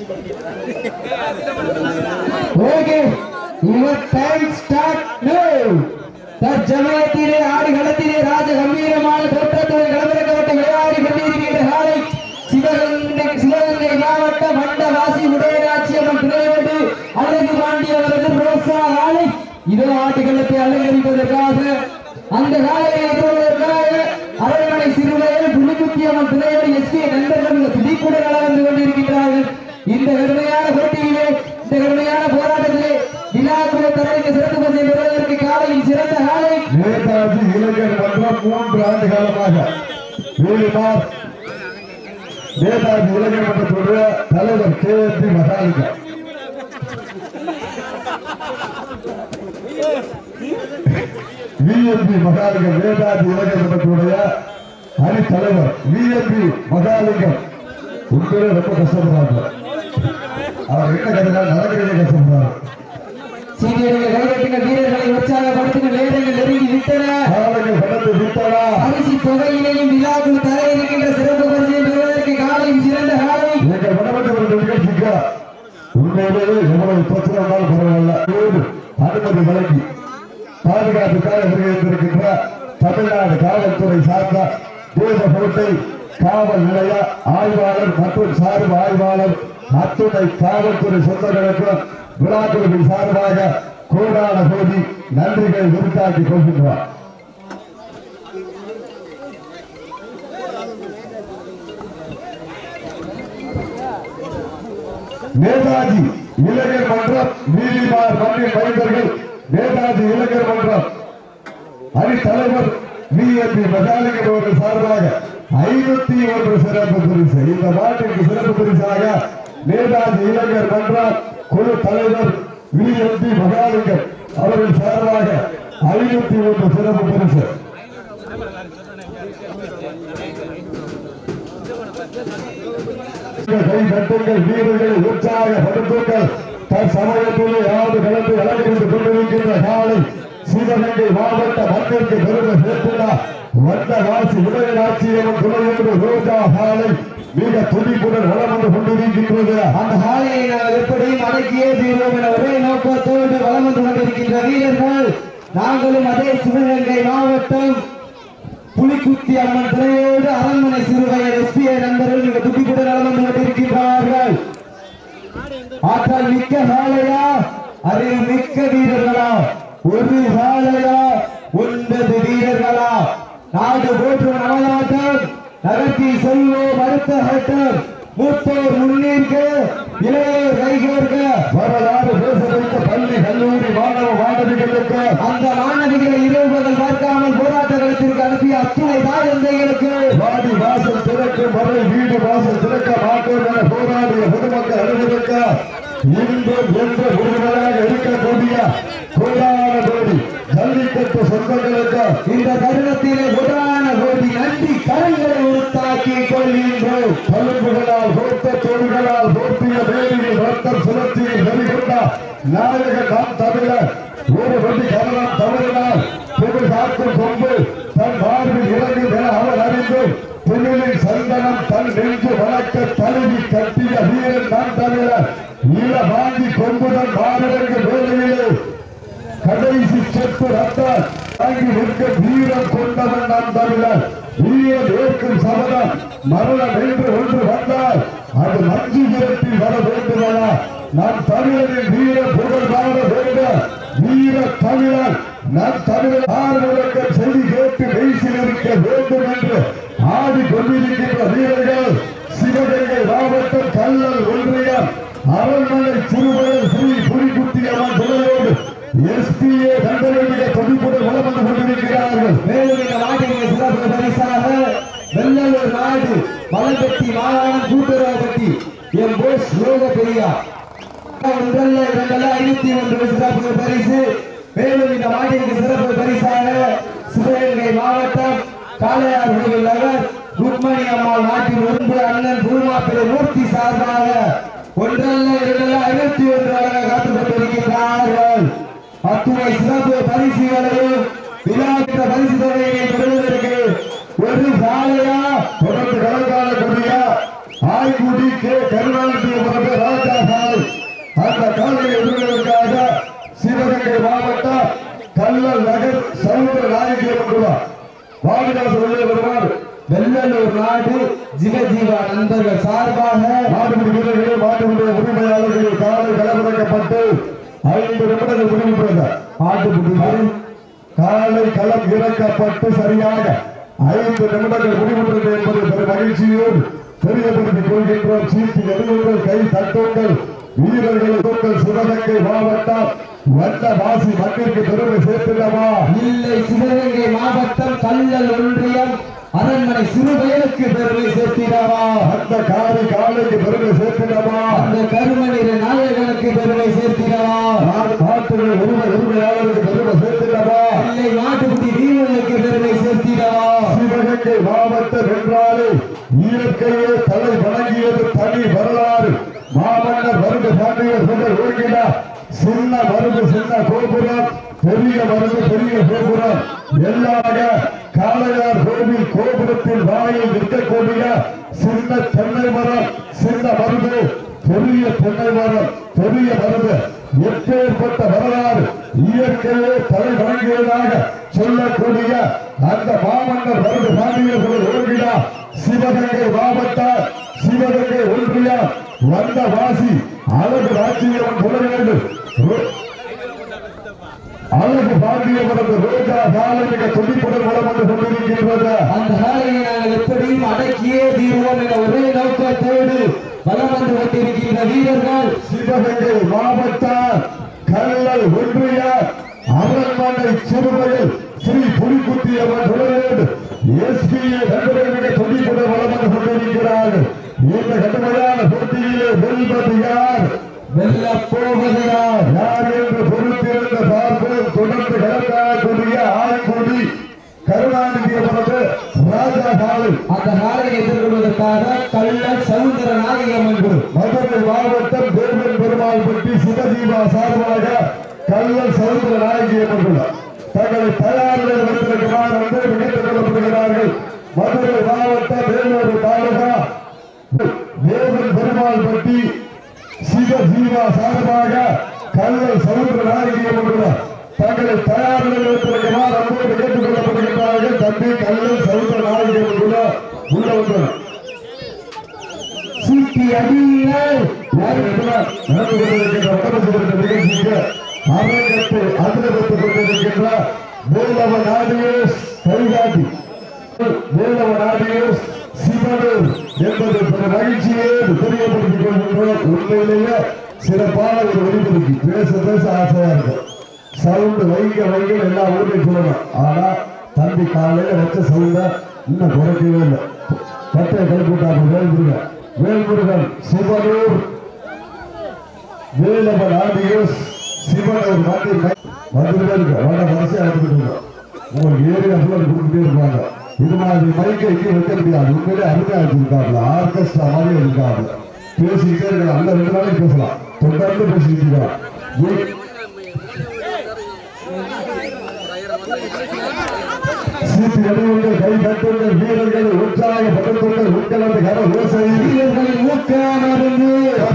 Okay, your time start now. தற்சமயத்திலே ஆடுகளத்திலே ராஜ கம்பீரமான தோற்றத்துடன் களமிறக்கப்பட்ட விளையாடி கொண்டிருக்கின்ற காலை சிவகங்கை மாவட்ட மண்டவாசி உதயநாச்சியம்மன் துணையோடு அழகு பாண்டியவரது ரோசா காலை இதோ ஆட்டுகளத்தை அலங்கரிப்பதற்காக அந்த காலையை எதிர்வதற்காக அரண்மனை சிறுவையில் புலிகுத்தியம்மன் துணையோடு எஸ்கே நண்பர்கள் துடிப்புடன் கலந்து கொண்டிருக்கின்றார்கள். இந்த கடுமையான போட்டியிலே இந்த கடுமையான போராட்டத்திலே விழாக்குழு தரவுக்கு சிறப்பு பரிசை பெறுவதற்கு காலையின் சிறந்த காலை நேதாஜி இளைஞர் மன்றம் 3 ஆண்டு காலமாக வேலுமார் நேதாஜி இளைஞர் மன்றத்துடைய தலைவர் கே.எஸ்.பி. மகாலிங்கம் வி.எம்.பி. மகாலிங்கம் நேதாஜி இளைஞர் மன்றத்துடைய அணி தலைவர் வி.எம்.பி. மகாலிங்கம் உண்மையிலே ரொம்ப கஷ்டப்படுறாங்க. அவர் என்ன கதைகள் நடக்கிறதே கஷ்டப்படுறாரு. வீரர்களை உற்சாகப்படுத்துங்கள். நேரங்கள் நெருங்கி விட்டன. அரிசி தொகையினையும் விழாக்குள் தர இருக்கின்ற சிறப்பு பரிசை பெறுவதற்கு காலையும் சிறந்த காலை எங்கள் வடமன்ற நிகழ்ச்சிக்கு உண்மையிலேயே எவ்வளவு பிரச்சனை இருந்தாலும் பரவாயில்ல அனுமதி வழங்கி பாதுகாப்புக்காக வருகின்ற தமிழ்நாடு காவல்துறை சார்ந்த தேசக்கோட்டை காவல் நிலைய ஆய்வாளர் மற்றும் சார்பு ஆய்வாளர் அத்துணை காவல்துறை சொந்தங்களுக்கு விழாக்குழுவின் சார்பாக கோடான கோடி நன்றிகளை உறுத்தாக்கி கொள்கின்றார். நேதாஜி இளைஞர் மன்றம் நீதிமார் மண்ணின் மைந்தர்கள் நேதாஜி இளைஞர் மன்றம் அணி தலைவர் வி.எம்.பி. மகாலிங்கம் அவர்கள் சார்பாக 501 சிறப்பு பரிசு. இந்த நாட்டிற்கு சிறப்பு பரிசாக நேதாஜி இளைஞர் மன்றம் குழு தலைவர் வி.எம்.பி. மகாலிங்கம் அவர்கள் சார்பாக 501 சிறப்பு பரிசு. கை தட்டுங்கள், வீரர்களை உற்சாகப்படுத்துங்கள். தற்சமயத்திலே யாவது கலந்து அலங்கரித்துக் கொண்டிருக்கின்ற காலை சிவகங்கை மாவட்ட மக்களுக்கு பெருமை சேர்த்துள்ளார். வந்தவாசி உதயநாச்சியம்மன் துணையோடு ரோஜா காலை மிக துடிப்புடன் வளம் வந்து கொண்டிருக்கின்றது. அந்த காலையை நாங்கள் எப்படியும் அடக்கியே தீர்வோம் என ஒரே நோக்கத்தோடு வளம் வந்து கொண்டிருக்கின்ற வீரர்கள் நாங்களும் அதே சிவகங்கை மாவட்டம் புலிக்குத்தி அம்மன் துணையோடு அரண்மனை சிறுவையர் எஸ்பிஐ நண்பர்கள் மிக துடிப்புடன் வளம் வந்து கொண்டிருக்கின்றார்கள். ஆற்றல் மிக்க காலையா, அறிவு மிக்க வீரர்களா, ஒரு காலையா 9 வீரர்களா, நாடு போற்றும் நமதாட்டம் நகர்த்தி செல்வோம் அடுத்த கட்டம். மூத்தோர் முன்னேற்க, இளையோர் கைகோர்க்க, வரலாறு பேச வைத்த பள்ளி கல்லூரி மாணவ மாணவிகளுக்கு அந்த மாணவிகளை இரவு பகல் பார்க்காமல் போராட்ட களத்திற்கு அனுப்பிய அத்துணை தாயந்தைகளுக்கு வாடி வாசல் திறக்கும் வரை வீடு வாசல் திறக்க மாட்டோம் என போராடிய பொதுமக்கள் அனுமதிக்க இன்றும் என்ற உறுதியாக இருக்கக்கூடிய கோடான கோடி ஜல்லிக்கட்டு சொந்தங்களுக்கு இந்த தருணத்திலே கோடான கோடி நன்றி கரங்களை உறுத்தாக்கிக் கொள்கின்றோம். பழுப்புகளால் போட்ட தோள்களால் போர்த்திய வேலையில் ரத்தம் சுழற்சியில் வெளிக்கொண்ட நாயக நாம் தமிழர் ஒரு வண்டி கரணம் தமிழனால் புகழ் காக்கும் கொம்பு தன் வாழ்வில் இறங்கும் என அவர் அறிந்து புகழின் சந்தனம் தன் நெஞ்சு வழக்க தழுவி கட்டிய வீரன் நான் தமிழர் இள வாங்கி கொம்புடன் மாநிலங்க வேலையிலே கடைசி செப்பு ரத்தம் வாங்கி நிற்கும் வீரம் கொண்டவன் நாம் தமிழர். வீரன் ஏற்கும் சபதம் மரணம் என்று ஒன்று வந்தால் அது மஞ்சு விரட்டில் வர வேண்டுமனா நம் தமிழரின் வீர புகழ் வாழ வேண்டும். வீர தமிழர் நம் தமிழர் ஆறுமுழக்கம் செய்தி கேட்டு மெய்சில் இருக்க வேண்டும் என்று ஆடிக்கொண்டிருக்கின்ற வீரர்கள் சிவகங்கை மாவட்டம் கல்லல் ஒன்றியம் அரண்மனை சிறுவயல் ஸ்ரீ புலிக்குத்தியம்மன் துணையோடு எஸ்பிஏ தண்டனையிட தொகுப்புடன் வளம் வந்து கொண்டிருக்கிறார்கள். மேலும் இந்த நாட்டிற்கு சிறப்பு பரிசாக வெள்ளலூர் நாடு மலைப்பட்டி மாகாணம் கூட்டுறவுப்பட்டி எம் போஸ் யோக பெரியா 501 சிறப்பு பரிசு. மேலும் இந்த நாட்டிற்கு சிறப்பு பரிசாக சிவகங்கை மாவட்டம் காளையார் கோவில் நகர் ருக்மணி அம்மாள் நாட்டின் ஒன்று அண்ணன் பூமாப்பிள்ளை மூர்த்தி சார்பாக 151 வழங்க காத்துக் கொண்டிருக்கிறார்கள். அத்துணை சிறப்பு பரிசுகளையும் விழாவிட்ட பரிசு தொகையை பெறுவதற்கு ஒரு சாலையா தொடர்ந்து கலந்தால கொடியா ஆய்குடி கே கருணாநிதி வருவார் வெள்ளலூர் நாடு ஜிவஜீவா நண்பர்கள் சார்பாக மாடுபிடி வீரர்களே மாடுபிடி உரிமையாளர்கள் காலை களமிறக்கப்பட்டு 5 நிமிடங்கள் முடிவுற்றது. ஆட்டுக்குட்டி காலை களம் இறக்கப்பட்டு சரியாக 5 நிமிடங்கள் முடிவுற்றது என்பது பெரும் மகிழ்ச்சியோடு தெரியப்படுத்திக் கொள்கின்றோம். சீட்டி எறியுங்கள், கை தட்டுங்கள், வீரர்கள் உங்கள் சிவகங்கை மாவட்டம் வந்த வாசி மண்ணிற்கு பெருமை சேர்த்துள்ளவா? இல்லை, சிவகங்கை மாவட்டம் கல்லல் ஒன்றியம் அரண்மனை சிறுவயலுக்கு பெருமை சேர்த்திடவா? அந்த காலை காலைக்கு பெருமை சேர்த்துள்ளவா? அந்த கருமணிர நாயகனுக்கு பெருமை சேர்த்திடவா? நாட்டுகள் உரிமையாளருக்கு பெருமை சேர்த்துள்ளவா? இல்லை, நாட்டுக்குடி வீரர்களுக்கு பெருமை சேர்த்திடவா? சிவகங்கை மாவட்டம் என்றாலே இயற்கையே தலை வணங்கியது தனி வரலாறு. மாமன்னர் மருந்து பாண்டியர் முதல் ஓடுகிறார். சின்ன மருந்து சின்ன கோபுரம், பெரிய மருந்து பெரிய கோபுரம் எல்லாக காளையார் கோவில் கோபுரத்தின் வாயில் நிற்கக்கூடிய சின்ன தென்னை மரம், சின்ன மருந்து பெரிய தென்னை மரம், பெரிய மருந்து எப்பேற்பட்ட வரலாறு இயற்கையே தலை வணங்கியதாக சொல்லக்கூடிய அந்த மாமன்னர் மருந்து பாண்டியர்கள் ஓடுகிறார். சிவகங்கை மாவட்டம் சிவகங்கை ஒன்றியம் வந்த வாசி அழகு ராஜ்ஜியம் சொல்ல வேண்டும். அழகு பாண்டியவரது ரோஜா காலை மிக துடிப்புடன் வளம் வந்து கொண்டிருக்கின்றது. அந்த காலையை நாங்கள் எப்படியும் அடக்கியே தீர்வோம் என ஒரே நோக்கத்தோடு வளம் வந்து கொண்டிருக்கின்ற வீரர்கள் சிவகங்கை மாவட்டம் கல்லல் ஒன்றிய அரண்மனை சிறுவையில் ஸ்ரீ புலிக்குத்தி அவர் தொடர்ந்து எஸ்பிஏ நண்பர்கள் மிக துடிப்புடன் வளம் வந்து கொண்டிருக்கிறார்கள். இந்த கடுமையான போட்டியிலே வெல்வது யார், வெல்ல போவது யார், யார் என்று பொறுத்திருந்த பார்ப்போம். தொடர்ந்து கலக்காக்கூடிய ஆய்கொடி கருணாநிதி அவரது ராஜா காலை அந்த காலையை எதிர்கொள்வதற்காக கள்ளல் சவுந்தர நாயகம் என்று மதுரை மாவட்டம் தேவன் பெருமாள் பற்றி சிவஜீவா சார்பாக கள்ளல் சவுந்தர நாயகி அவர்கள் தங்களை தயாரில் வைத்திருக்கிறார் என்று நினைத்துக் கொள்ளப்படுகிறார்கள். மதுரை மாவட்டம் வேலூர் தாலுகா தேவன் பெருமாள் பற்றி சிவஜீவா சார்பாக கல்லல் சவுந்தர நாயகி அவர்கள் தங்களை தயாரில் வைத்திருக்கிறார் அன்போடு கேட்டுக் கொள்ளப்படுகின்றார்கள். தம்பி கல்லல் சவுந்தர நாயகி அவர்கள் உள்ள வந்தார். சீட்டி அடியில் நடந்து கொண்டிருக்கின்ற வடமதுரை நிகழ்ச்சிக்கு அரங்கத்தை அதிரவித்துக் கொண்டிருக்கின்ற வேலவ நாடியோஸ் கைகாட்டி வேலவ நாடியோஸ் சிவனூர் என்பது பிற மகிழ்ச்சியே தெரியப்படுத்திக் கொள்கின்றோம். உண்மையிலேயே சிறப்பான ஒரு ஒளிபெருக்கி பேச பேச ஆசையா இருக்கும். சவுண்டு வைங்க வைங்க எல்லா ஊரையும் சொல்லணும். ஆனா தம்பி காலையில வச்ச சவுண்ட இன்னும் குறைக்கவே இல்லை. பட்டையை கலப்பிட்டாங்க வேல்முருகன். வேல்முருகன் சிவனூர் வேலவ நாடியோஸ் சிவனூர் மதுரை வட வரிசை அனுப்பிட்டு உங்களுக்கு ஏரியா கொடுத்துட்டே இருப்பாங்க. இது மாதிரி மைக்கை இங்கே வைக்க முடியாது. உண்மையிலே அருமையா வச்சிருக்காங்க. ஆர்கெஸ்ட்ரா மாதிரி இருக்காங்க. பேசிக்கிட்டே இருக்கலாம். அந்த 2 நாளைக்கு பேசலாம். தொடர்ந்து பேசிக்கிட்டு இருக்கலாம். சீட்டு அடிவுங்கள், கை தட்டுங்கள், வீரர்கள் உற்சாகப்படுத்துங்கள். உங்களது கர ஓசை வீரர்களின் ஊக்கமருந்து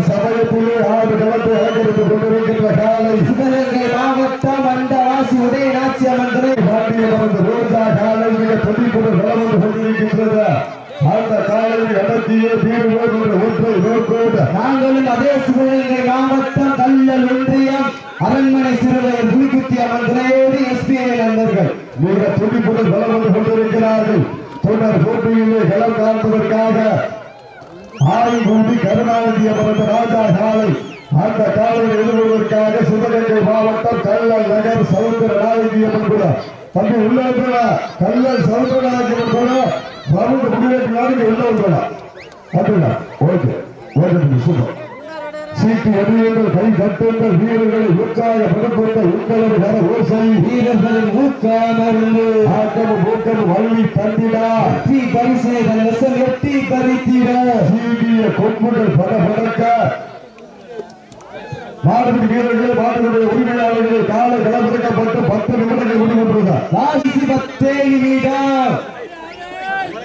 சமயத்திலே ஆடு களத்தை அலங்கரித்துக் கொண்டிருக்கின்ற காலை சிவகங்கை மாவட்டம் வண்டவாசி உதயநாச்சி அம்மன் பாண்டியவரது ரோஜா காலை மிக துடிப்புடன் வளம் வந்து கொண்டிருக்கின்றது. அந்த காலையை அடக்கியே தீர்வோம் என்ற ஒன்றை நோக்கோடு நாங்களும் அதே சிவகங்கை மாவட்டம் கல்லல் ஒன்றியம் அரண்மனை சிறுவையில் புலிக்குத்தி அம்மன் துணையோடு எஸ்பிஐ நண்பர்கள் மிக துடிப்புடன் வளம் வந்து கொண்டிருக்கிறார்கள். தொடர் போட்டியிலே களம் காண்பதற்காக ஆய்கூடி கருணாநிதி அவரது ராஜா காலை அந்த காலையை எதிர்கொள்வதற்காக சிவகங்கை மாவட்டம் கல்லல் நகர் சவுந்தர நாயகி அம்மன் தம்பி உள்ள கல்லல் சவுந்தர நாயகி அம்மன் ரவுண்ட் முடிவேற்று உள்ள வந்துடலாம். அப்படின்னா ஓகே ஓகே சூப்பர். சீட்டு அடியுங்கள், கை தட்டுங்கள், வீரர்களை உற்சாகப்படுத்துங்கள். உங்களது கர ஓசை வீரர்களின் ஊக்கமருந்து ஆக்கமும் ஊக்கமும் வள்ளி தந்திடா வெற்றி பரிசை தன் வசம் எட்டி பறித்திட சீடிய கொம்புகள் படபடக்க மாடுபிடி வீரர்கள் மாடுகளுடைய உரிமையாளர்கள் காலை களமிறக்கப்பட்டு 10 நிமிடங்கள் முடிவுற்றார். ராசி 10 நிமிடம்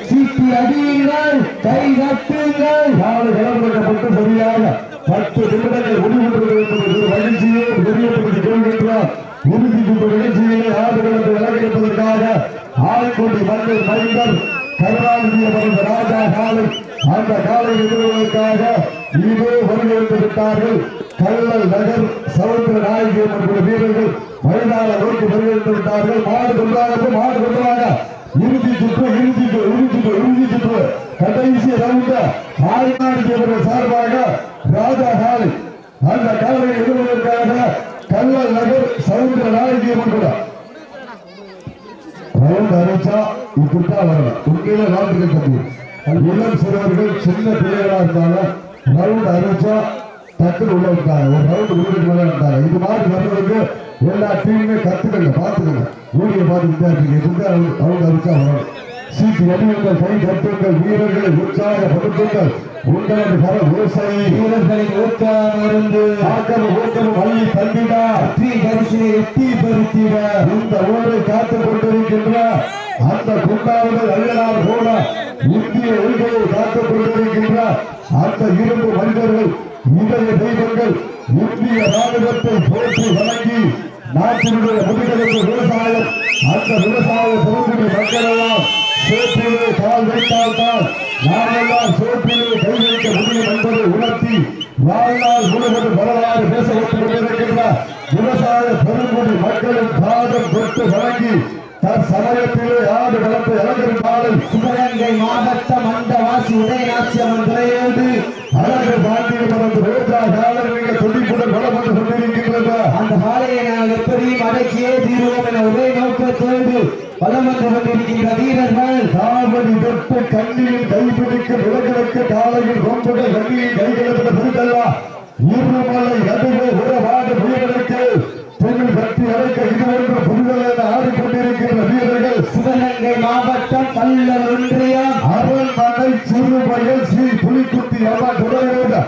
சீட்டி அடியுங்கள், கை தட்டுங்கள். காலை களமிறக்கப்பட்டு சரியாக 10 நிமிடங்கள் முடிவுற்றது என்பது மகிழ்ச்சியை தெரியப்படுத்திக் கொள்கின்றார். இறுதி நிகழ்ச்சியிலே ஆடுகளத்தை விலகியிருப்பதற்காக ஆய்கொண்டி மன்னர் மைந்தர் காலை எதிர்வதற்காக இதோ வருகிறது விட்டார்கள். கல்லல் நகர் சவுந்தர நாயகி மற்றும் வீரர்கள் மைதான நோக்கி வருகிறது விட்டார்கள். மாடு கொண்டாங்க இறுதி சுற்று கடைசி ரவுண்ட ஆய்வாளர்கள் சார்பாக ராஜா காலை அந்த காலை எதிர்வதற்காக கல்லல் நகர் சவுந்தர நாயகி மற்றும் ரவுண்ட் அறிவிச்சா இப்படித்தான் வரலாம். உண்மையில நாட்டுக்கு தம்பி இளம் சிறுவர்கள் சின்ன பிள்ளைகளா இருந்தாலும் ரவுண்ட் அறிவிச்சா டக்குன்னு உள்ள விட்டாங்க. ஒரு ரவுண்ட் உள்ள விட்டாங்க. இது மாதிரி வர்றதுக்கு எல்லா டீமுமே கத்துக்கங்க, பார்த்துக்கங்க. ஊழிய பார்த்துக்கிட்டே இருக்கீங்க. ரவுண்ட் அறிவிச்சா வரும். சீட்டு வடிவங்கள் கை தட்டுங்கள், வீரர்களை உற்சாகப்படுத்துங்கள். உங்களது பல விவசாயி வீரர்களின் ஊக்கமிருந்து ஊக்கமும் அள்ளி தந்திடா பரிசினை எட்டி பருத்திட இந்த ஊரை காத்துக் கொண்டிருக்கின்ற அந்த குண்டாவுகள் அள்ளலாம் போல இந்திய உரிமையை காத்துக் கொண்டிருக்கின்ற அந்த இரும்பு மனிதர்கள் இதய தெய்வங்கள் இந்திய ராணுவத்தை போற்றி வழங்கி நாட்டினுடைய முதுகெலும்பு விவசாயம் அந்த விவசாய பெருங்குடி மக்கள் எல்லாம் சோற்றிலே கால் வைத்தால்தான் நாமெல்லாம் சோற்றிலே கை வைக்க முடியும் என்பதை உணர்த்தி வாழ்நாள் முழுவதும் வரலாறு பேசப்பட்டுக் கொண்டிருக்கின்ற விவசாய பெருங்குடி மக்களின் பாதம் தொட்டு வழங்கி தற்சமயத்திலே ஆடு வளர்த்து அலங்கரிப்பாளர் சிவகங்கை மாவட்டம் மண்டவாசி உதயநாச்சியம்மன் துறையோடு அழகு பாண்டியில் மறந்து ரோஜா காலம் மிக துடிப்புடன் வளம் வந்து கொண்டிருக்கின்றது. அந்த காலையை நாங்கள் எப்படியும் அடக்கியே தீர்வோம் என ஒரே நோக்கத்தோடு வலம் வந்து கொண்டிருக்கின்ற வீரர்கள் காவடி தொட்டு கண்ணியில் கைப்பிடிக்க விலங்களுக்கு காலையில் கொம்புகள் கண்ணியில் கைகளுக்கு பிடித்தல்லா இருமலை நடுவே உறவாடு வீரர்களுக்கு பெண்கள் கட்டி அடைக்க இது ஒன்று புரிதல் என ஆடிக்கொண்டிருக்கின்ற வீரர்கள் சிவகங்கை மாவட்டம் கல்லல் ஒன்றியம் அரண்மனை சிறுவயல் ஸ்ரீ புலிக்குத்தி அம்மன் துறையோடு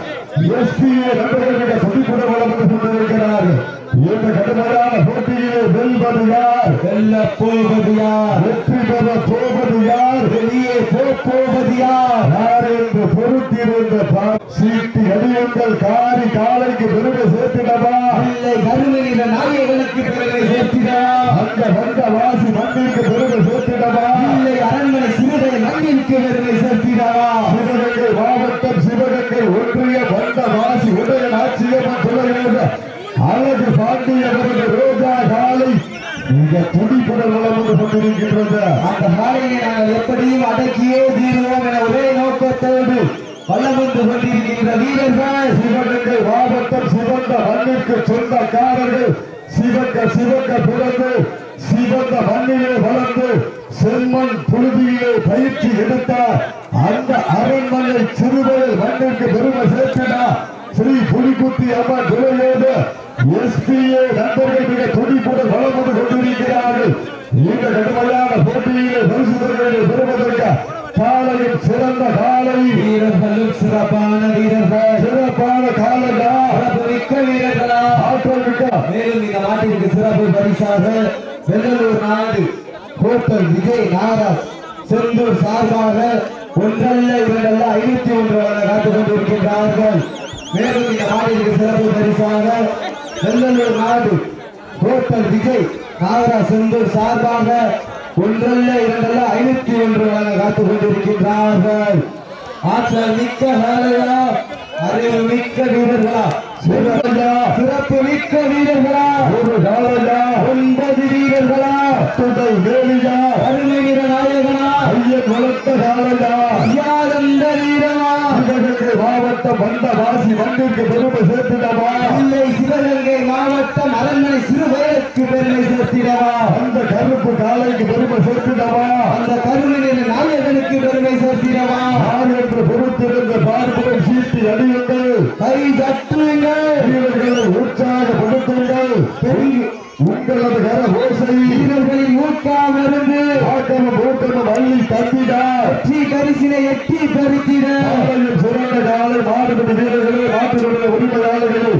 எஸ்பிஏ நண்பர்களுடைய துடிப்புடன் வளர்ந்து கொண்டிருக்கிறார்கள். இந்த கடுமையான போட்டியிலே வெல்வது யார், வெல்ல போவது யார், வெற்றி பெற போவது யார், வெளியே போவது யார் என்று பொருத்திருந்த சீட்டி அடியுங்கள். காரி காலைக்கு பெருமை சேர்த்திடவா இல்லை கருமையில நாயகனுக்கு பெருமை சேர்த்திடவா, அந்த வந்த வாசி மண்ணிற்கு பெருமை சேர்த்திடவா இல்லை அரண்மனை சிறுதை மண்ணிற்கு பெருமை சேர்த்திடவா. சிவகங்கை மாவட்டம் சிவகங்கை ஒன்றிய வந்த வாசி உதய ஆட்சியம்மன் துறையோடு அழகு பாண்டியவர்கள் ரோஜா காலை மிக துடிப்புடன் வளர்ந்து கொண்டிருக்கின்றது. அந்த காலையை நாங்கள் எப்படியும் அடக்கியே தீர்வோம் என ஒரே நோக்கத்தோடு வலம் வந்து கொண்டிருக்கின்ற வீரர்கள் சிவகங்கை மாவட்டம் சிவந்த மண்ணிற்கு சொந்தக்காரர்கள். சிவக்க பிறந்து சிவந்த மண்ணிலே வளர்ந்து செம்மண் புழுதியிலே பயிற்சி எடுத்த அந்த அரண்மனை சிறுவயல் மண்ணிற்கு பெருமை சேர்த்தினா ஸ்ரீ புலிக்குத்தி அம்மன் துறையோடு எஸ்பிஏ நண்பர்கள் மிக துடிப்புடன் வளம் வந்து கொண்டிருக்கிறார்கள். இந்த கடுமையான போட்டியிலே பரிசுகளை பெறுவதற்கு காலையில் சிறந்த காலை வீரர்களும் சிறப்பான வீரர்கள், சிறப்பான காலையா மிக்க வீரர்களா ஆற்றல் மிக்க. மேலும் இந்த நாட்டிற்கு சிறப்பு பரிசாக வெள்ளலூர் நாடு ஹோட்டல் விஜய் நாராஸ் செந்தூர் சார்பாக ஒன்றல்ல இரண்டல்ல 51 வரை காத்துக் கொண்டிருக்கின்றார்கள். மேலும் இந்த நாட்டிற்கு சிறப்பு பரிசாக வெள்ளலூர் நாடு ஹோட்டல் விஜய் நாராஸ் செந்தூர் சார்பாக ஒன்றல்ல இரண்டல்ல 51 வரை காத்துக் கொண்டிருக்கின்றார்கள். ஆற்றல் மிக்க வேலையா, அறிவு மிக்க வீரர்களா, சிறப்பு மிக்க வீரர்களா, ஒரு காலையா 9 வீரர்களா, துணை வேலியா அருமை வீர நாயகனா, ஐயன் வளர்த்த காலையா யாதந்த வீரமா, சிவகங்கை மாவட்டம் வந்த வாசி மண்ணிற்கு பெருமை சேர்த்திடவா இல்லை சிவகங்கை மாவட்டம் அரண்மனை சிறுவயலுக்கு பெருமை சேர்த்திடவா, அந்த கருப்பு காலைக்கு பெருமை சேர்த்திடவா அந்த கருணை நாயகனுக்கு பெருமை சேர்த்திடவா. யார் என்று பொறுத்திருந்த பார்ப்புடன் சீட்டி அடியுங்கள், கை தட்டுங்கள், வீரர்களை உற்சாகப்படுத்துங்கள். உங்களது கர ஓசை வீரர்களின் ஊக்கமிருந்து ஊக்கமும் அள்ளி தந்திடா வெற்றி பரிசினை எட்டி பறித்திட காலையில் சிறந்த காலை மாடுபடி வீரர்களே மாட்டுடைய உரிமையாளர்களே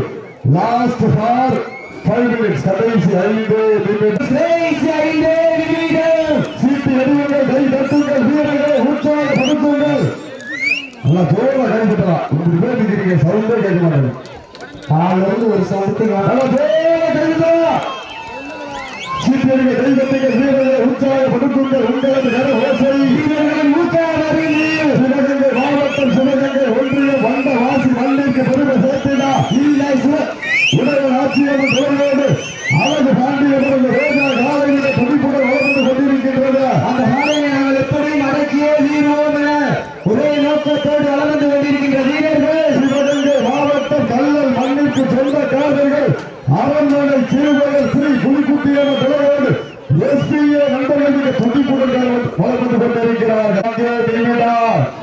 லாஸ்ட் ஃபார் 5 minutes கடைசி 5 நிமிடம் சீட்டி அடியுங்கள், கை தட்டுங்கள், வீரர்களை உற்சாகப்படுத்துங்கள். நல்லா ஜோரா கைவிட்டலாம். உங்களுக்கு பேசிக்கிறீங்க, சவுண்டே கேட்க மாட்டேங்க. காலிலிருந்து ஒரு சவுண்டை நல்லா ஜோரா கைவிட்டலாம். சீட்டி அடிக்க கை தட்டுங்கள், வீரர்களை உற்சாகப்படுத்துங்கள். உங்களது கர ஓசை வீரர்களின் ஊக்கமிருந்து சிவகங்கை மாவட்டம் சிவகங்கை சிறுவர்கள் ஸ்ரீ புலிக்குட்டியான தலைவர் எஸ்பிஏ நண்பர்களுக்கு துடிப்புடன் வளர்ந்து கொண்டிருக்கிறார்.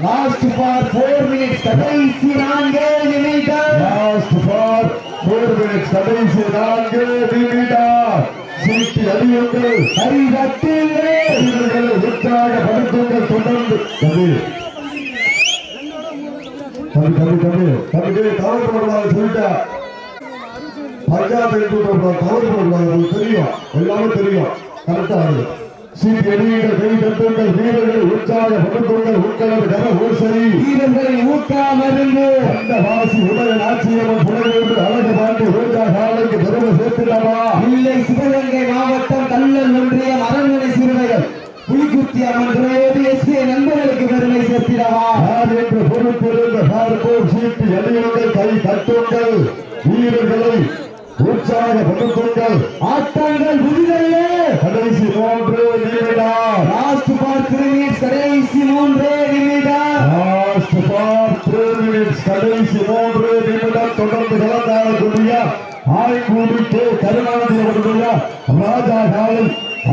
லாஸ்ட் ஃபார் 4 மினிட்ஸ் கடைசி 4 நிமிடம். லாஸ்ட் ஃபார் 4 மினிட்ஸ் கடைசி 4 நிமிடம். சீட்டி அடியுங்கள், ஹரிதட்டுங்கள், உற்சாகப்படுத்துங்கள். தொடர்ந்து கவர்மெண்ட் சொல்லிட்டா பஞ்சாயத்து கவர்மெண்ட் தெரியும், எல்லாமே தெரியும். கரெக்டா சீட்டி அடியுங்கள், கை தட்டுங்கள், வீரர்கள் உற்சாகப்படுத்துங்கள். உங்களது கர ஊசரி வீரர்களை ஊக்காமருந்து அந்த வாசி உடைய நாச்சியம்மன் புலவேண்டு அழகு பாண்டி ரோஜா காலைக்கு பெருமை சேர்த்துடாமா? இல்லை, சிவகங்கை மாவட்டம் கல்லல் ஒன்றியம் அரண்மனை சிறுவர்கள் புலிக்குத்தி அம்மன் துணையோடு எஸ்பிஐ நண்பர்களுக்கு பெருமை சேர்த்திடவா? யார் என்று பொறுத்திருந்த பார்ப்போம். சீட்டி அடியுங்கள், கை தட்டுங்கள், வீரர்களை உற்சாகப்படுத்துங்கள். ஆட்டங்கள் புதிதல்ல, கடைசி 3 நிமிடம். லாஸ்ட் ஃபார் 3 மினிட்ஸ் கடைசி 3 நிமிடம். லாஸ்ட் ஃபார் 3 மினிட்ஸ் கடைசி 3 நிமிடம். தொடர்ந்து கலந்தாடக்கூடிய ஆய்கூடி கே கருணாநிதி அவர்களுடைய ராஜா காலை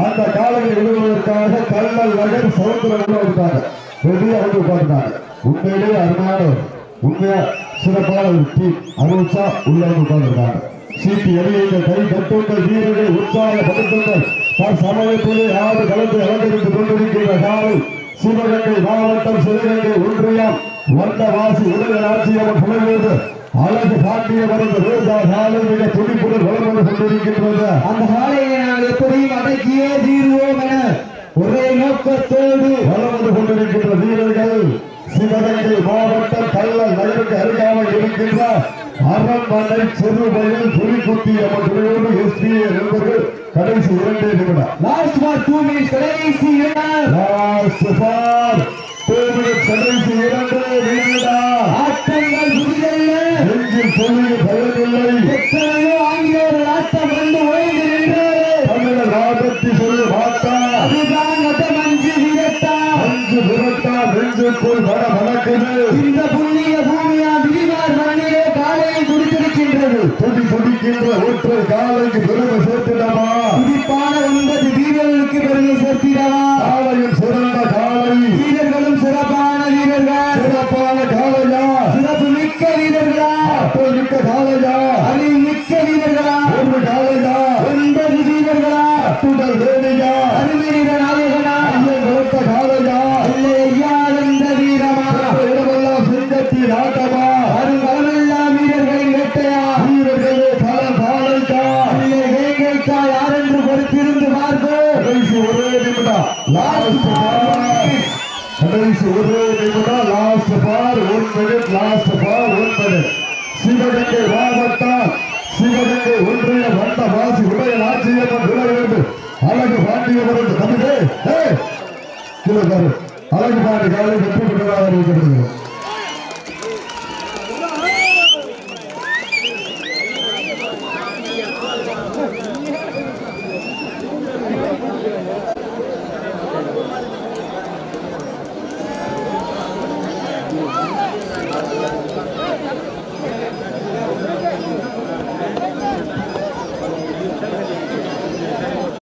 அந்த காலையை விடுவதற்காக கல்லல் நகர் சவுந்தரம் இருக்காங்க. ரெடியா வந்து உட்கார்ந்தாங்க. உண்மையிலேயே அருமையான உண்மையா சிறப்பான ஒரு டீம் அறிவிச்சா உள்ள வந்து உட்கார்ந்துருக்காங்க. சீட்டி எறியுங்கள், கை தட்டுங்கள், வீரர்களை உற்சாகப்படுத்துங்கள். சமயத்திலே யாரு கலந்து அலங்கரித்து கொண்டிருக்கிற காலை சிவகங்கை மாவட்டம் சிவகங்கை ஒன்றியம் வந்தவாசி உதயநாச்சியம்மன் புலவேடு அழகு பாண்டிய மருந்து ரோஜா காலை மிக துடிப்புடன் வளர்ந்து கொண்டிருக்கின்றது. அந்த காலையை நாங்கள் எப்படியும் அடக்கியே தீர்வோம் என ஒரே நோக்கத்தோடு வளர்ந்து கொண்டிருக்கின்ற வீரர்கள் சிவகங்கை மாவட்டம் கல்லல் நகருக்கு அருகாமல் இருக்கின்ற அரண்மனை செருவையில் புலிக்குத்தி அம்மன் எஸ்பிஏ நண்பர்கள் கடைசி 2 நிமிடம். லாஸ்ட் ஃபார் 2 மினிட்ஸ் கடைசி 2 நிமிடம். ஆட்டங்கள் புதிதல்ல, நெஞ்சில் சொல்லி பயனில்லை. எத்தனையோ ஆங்கிலேயர்கள் ஆட்டம் கண்டு ஓய்ந்து நின்றாரு. தமிழர் ஆபத்தி சொல்லி மாட்டா, அதுதான் மஞ்சு விரட்டா. அஞ்சு விரட்டா நெஞ்சுக்குள் வட வழக்குது. இந்த புண்ணிய பூமியா விரிவார் மண்ணிலே காலையை குடித்திருக்கின்றது. துடிக்கின்ற ஒற்றை காலைக்கு பெருமை சேர்த்திடமா? துடிப்பான 9 வீரர்களுக்கு பெருமை சேர்த்திடவா? காலையும் சிறந்த காலை, வீரர்களும் சிறப்பான வீரர்கள். சிறப்பான காலையா? சிறப்பு மிக்க வீரர்களா? ஆற்றல் மிக்க காலையா? அறிவு மிக்க வீரர்களா? ஒரு காலையா? 9 வீரர்களா? அத்துடல் வேலையா? அறிவீர நாயகனா? ஐயன் வளர்த்த காலையா? இல்லை ஐயா என்ற வீரமா? இடமெல்லாம் சிங்கத்தின் ஆட்டமா? வருங்காலமெல்லாம் வீரர்களின் வேட்டையா? வீரர்களே பல காலைக்கா? இல்லை வேங்கைக்கா? யாரென்று பொறுத்திருந்து பார்ப்போம். கடைசி 1 நிமிடம். லாஸ்ட் கடைசி 1 நிமிடம். Last for 1 minute. Last for 1 minute. Sivaganga மாவட்டம் சிவகங்கை ஒன்றிய வந்த வாசி உடைய நாச்சியம்மன் விளையாடு அழகு பாண்டியவரது தமிழே அழகு பாண்டி காலை வெற்றி பெற்றதாக இருக்கிறது.